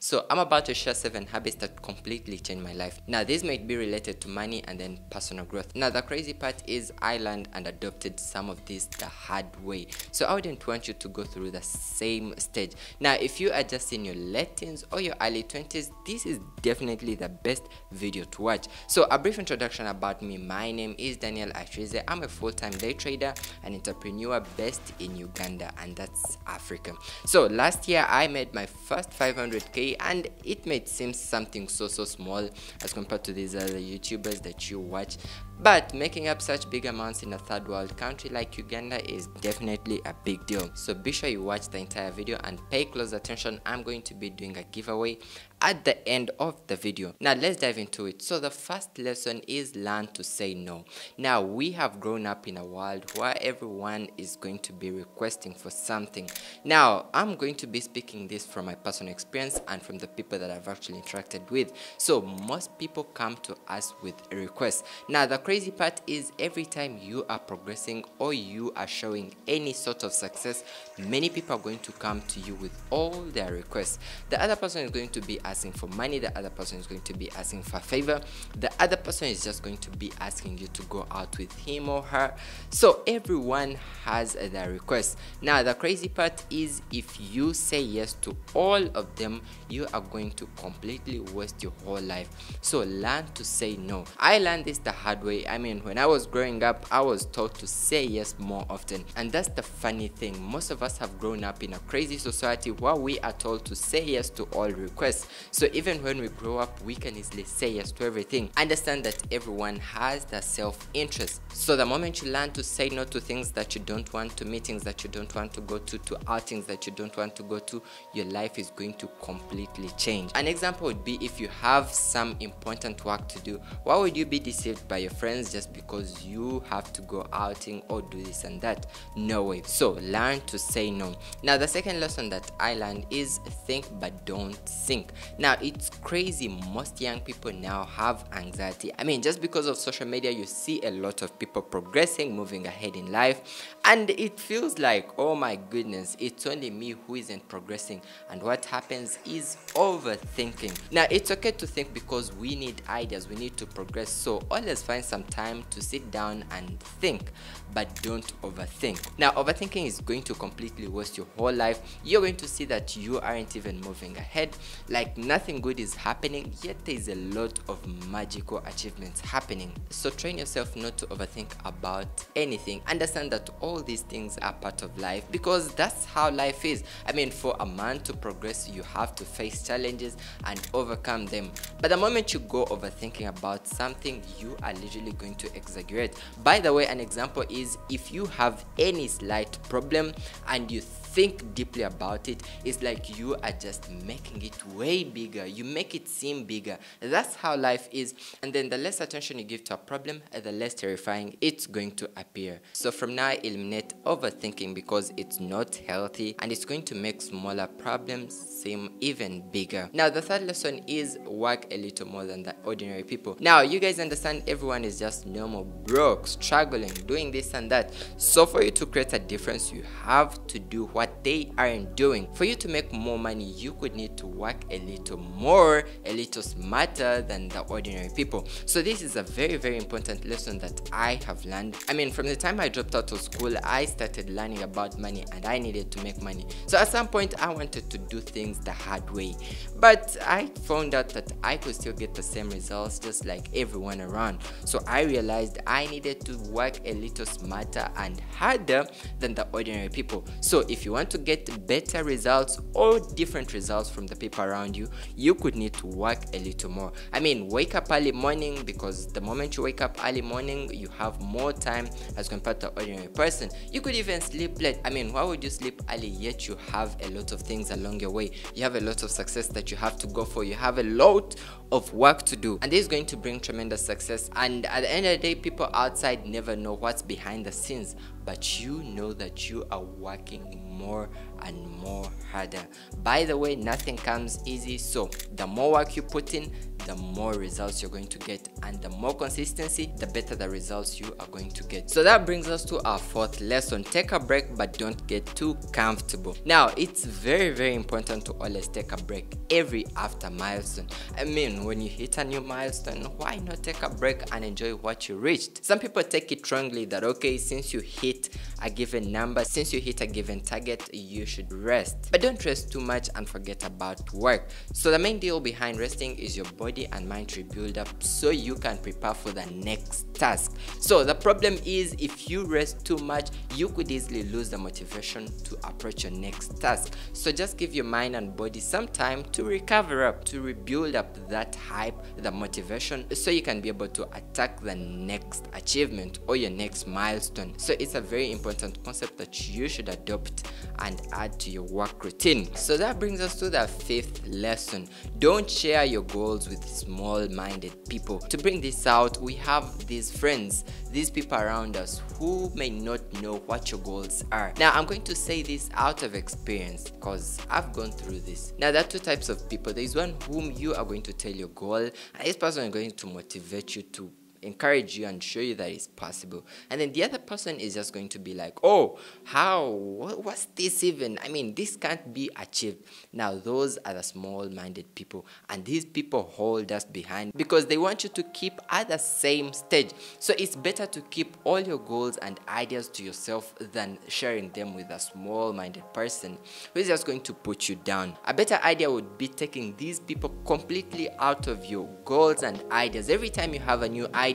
So I'm about to share 7 habits that completely changed my life. Now these might be related to money and then personal growth. Now the crazy part is I learned and adopted some of these the hard way. So I wouldn't want you to go through the same stage. Now if you are just in your late teens or your early 20s, this is definitely the best video to watch. So a brief introduction about me. My name is Daniel Atrize. I'm a full-time day trader and entrepreneur based in Uganda, and that's Africa. So last year I made my first 500k, and it may seem something so small as compared to these other YouTubers that you watch, but making up such big amounts in a third world country like Uganda is definitely a big deal. So be sure you watch the entire video and pay close attention. I'm going to be doing a giveaway at the end of the video. Now let's dive into it. So the first lesson is learn to say no. Now we have grown up in a world where everyone is going to be requesting for something. Now I'm going to be speaking this from my personal experience and from the people that I've actually interacted with. So most people come to us with a request. Now the crazy part is every time you are progressing or you are showing any sort of success, many people are going to come to you with all their requests. The other person is going to be asking for money, the other person is going to be asking for a favor, the other person is just going to be asking you to go out with him or her. So everyone has their requests. Now the crazy part is if you say yes to all of them, you are going to completely waste your whole life. So learn to say no. I learned this the hard way. I mean, when I was growing up, I was taught to say yes more often, and that's the funny thing. Most of us have grown up in a crazy society where we are told to say yes to all requests. So even when we grow up, we can easily say yes to everything. Understand that everyone has their self-interest. So the moment you learn to say no to things that you don't want, to meetings that you don't want to go to outings that you don't want to go to, your life is going to completely change. An example would be if you have some important work to do, why would you be deceived by your friends just because you have to go outing or do this and that? No way. So learn to say no. Now the second lesson that I learned is think but don't think. Now it's crazy, most young people now have anxiety. I mean, just because of social media, you see a lot of people progressing, moving ahead in life, and it feels like, oh my goodness, it's only me who isn't progressing. And what happens is overthinking. Now it's okay to think because we need ideas, we need to progress. So always find some time to sit down and think, but don't overthink. Now overthinking is going to completely waste your whole life. You're going to see that you aren't even moving ahead, like nothing good is happening, yet there is a lot of magical achievements happening. So train yourself not to overthink about anything. Understand that all these things are part of life, because that's how life is. I mean, for a man to progress, you have to face challenges and overcome them. But the moment you go overthinking about something, you are literally going to exaggerate. By the way, an example is if you have any slight problem and you think deeply about it, it's like you are just making it way bigger. You make it seem bigger. That's how life is. And then the less attention you give to a problem, the less terrifying it's going to appear. So from now, eliminate overthinking because it's not healthy and it's going to make smaller problems seem even bigger. Now the third lesson is work a little more than the ordinary people. Now you guys understand everyone is just normal, broke, struggling, doing this and that. So for you to create a difference, you have to do what they aren't doing. For you to make more money, you could need to work a little more, a little smarter than the ordinary people. So this is a very important lesson that I have learned. I mean, from the time I dropped out of school, I started learning about money and I needed to make money. So at some point I wanted to do things the hard way, but I found out that I could still get the same results just like everyone around. So I realized I needed to work a little smarter and harder than the ordinary people. So if you want to get better results or different results from the people around you, you could need to work a little more. I mean, wake up early morning, because the moment you wake up early morning, you have more time as compared to an ordinary person. You could even sleep late. I mean, why would you sleep early yet you have a lot of things along your way? You have a lot of success that you have to go for. You have a lot of work to do, and this is going to bring tremendous success. And at the end of the day, people outside never know what's behind the scenes, but you know that you are working more and more harder. By the way, nothing comes easy, so the more work you put in, the more results you're going to get, and the more consistency, the better the results you are going to get. So that brings us to our fourth lesson: take a break, but don't get too comfortable. Now, it's very important to always take a break every after milestone. I mean, when you hit a new milestone, why not take a break and enjoy what you reached? Some people take it wrongly that, okay, since you hit a given number, since you hit a given target, you should rest. But don't rest too much and forget about work. So the main deal behind resting is your body and mind to rebuild up so you can prepare for the next task. So the problem is, if you rest too much, you could easily lose the motivation to approach your next task. So just give your mind and body some time to recover up, to rebuild up that hype, the motivation, so you can be able to attack the next achievement or your next milestone. So it's a very important concept that you should adopt and add to your work routine. So that brings us to the fifth lesson: don't share your goals with small-minded people. To bring this out, we have these friends, these people around us who may not know what your goals are. Now, I'm going to say this out of experience because I've gone through this. Now, there are two types of people. There is one whom you are going to tell your goal, and this person is going to motivate you, to encourage you and show you that it's possible. And then the other person is just going to be like, oh, how, what's this even? I mean, this can't be achieved. Now, those are the small-minded people, and these people hold us behind because they want you to keep at the same stage. So it's better to keep all your goals and ideas to yourself than sharing them with a small-minded person who is just going to put you down. A better idea would be taking these people completely out of your goals and ideas. Every time you have a new idea,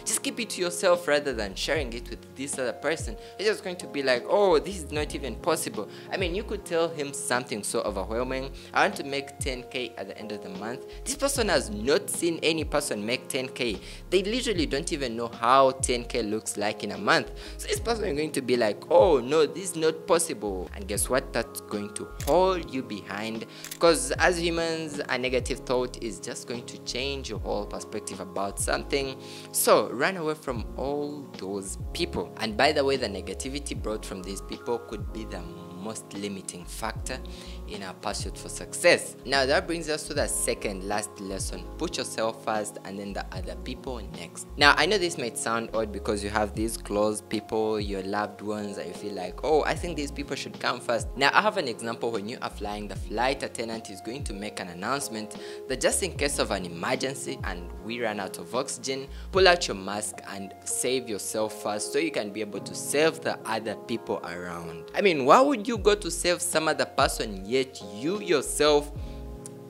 just keep it to yourself rather than sharing it with this other person. It's just going to be like, oh, this is not even possible. I mean, you could tell him something so overwhelming: I want to make 10k at the end of the month. This person has not seen any person make 10k. They literally don't even know how 10k looks like in a month. So this person is going to be like, oh no, this is not possible. And guess what? That's going to hold you behind, because as humans, a negative thought is just going to change your whole perspective about something. So run away from all those people. And by the way, the negativity brought from these people could be the most limiting factor in our pursuit for success. Now that brings us to the second last lesson: put yourself first and then the other people next. Now I know this might sound odd because you have these close people, your loved ones, and you feel like, oh, I think these people should come first. Now I have an example. When you are flying, the flight attendant is going to make an announcement that just in case of an emergency and we run out of oxygen, pull out your mask and save yourself first so you can be able to save the other people around. I mean, why would you go to save some other person, yet you yourself,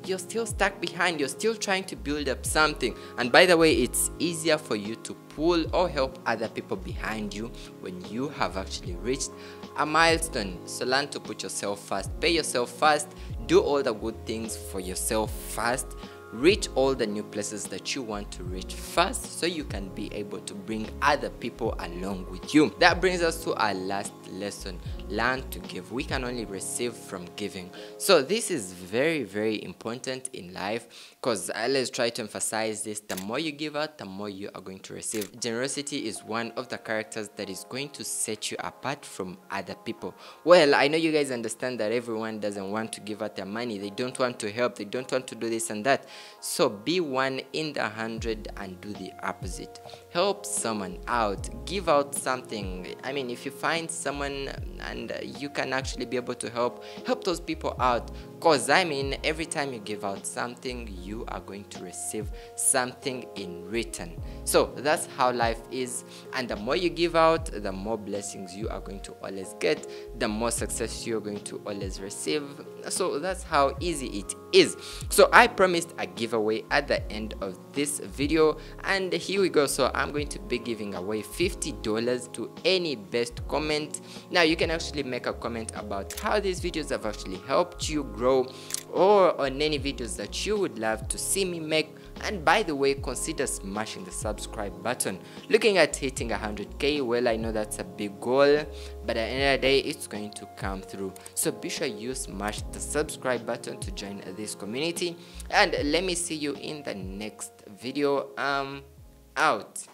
you're still stuck behind, you're still trying to build up something? And by the way, it's easier for you to pull or help other people behind you when you have actually reached a milestone. So learn to put yourself first, pay yourself first, do all the good things for yourself first, reach all the new places that you want to reach first, so you can be able to bring other people along with you. That brings us to our last lesson: learn to give. We can only receive from giving. So this is very important in life, because I always try to emphasize this: the more you give out, the more you are going to receive. Generosity is one of the characters that is going to set you apart from other people. Well, I know you guys understand that everyone doesn't want to give out their money. They don't want to help, they don't want to do this and that. So be 1 in the 100 and do the opposite. Help someone out, give out something. I mean, if you find someone and you can actually be able to help those people out, because I mean, every time you give out something, you are going to receive something in return. So that's how life is, and the more you give out, the more blessings you are going to always get, the more success you're going to always receive. So that's how easy it is. So I promised a giveaway at the end of this video, and here we go. So I'm going to be giving away $50 to any best comment. Now you can actually make a comment about how these videos have actually helped you grow, or on any videos that you would love to see me make. And by the way, consider smashing the subscribe button. Looking at hitting 100k, well, I know that's a big goal, but at the end of the day, it's going to come through. So be sure you smash the subscribe button to join this community, and let me see you in the next video. Out.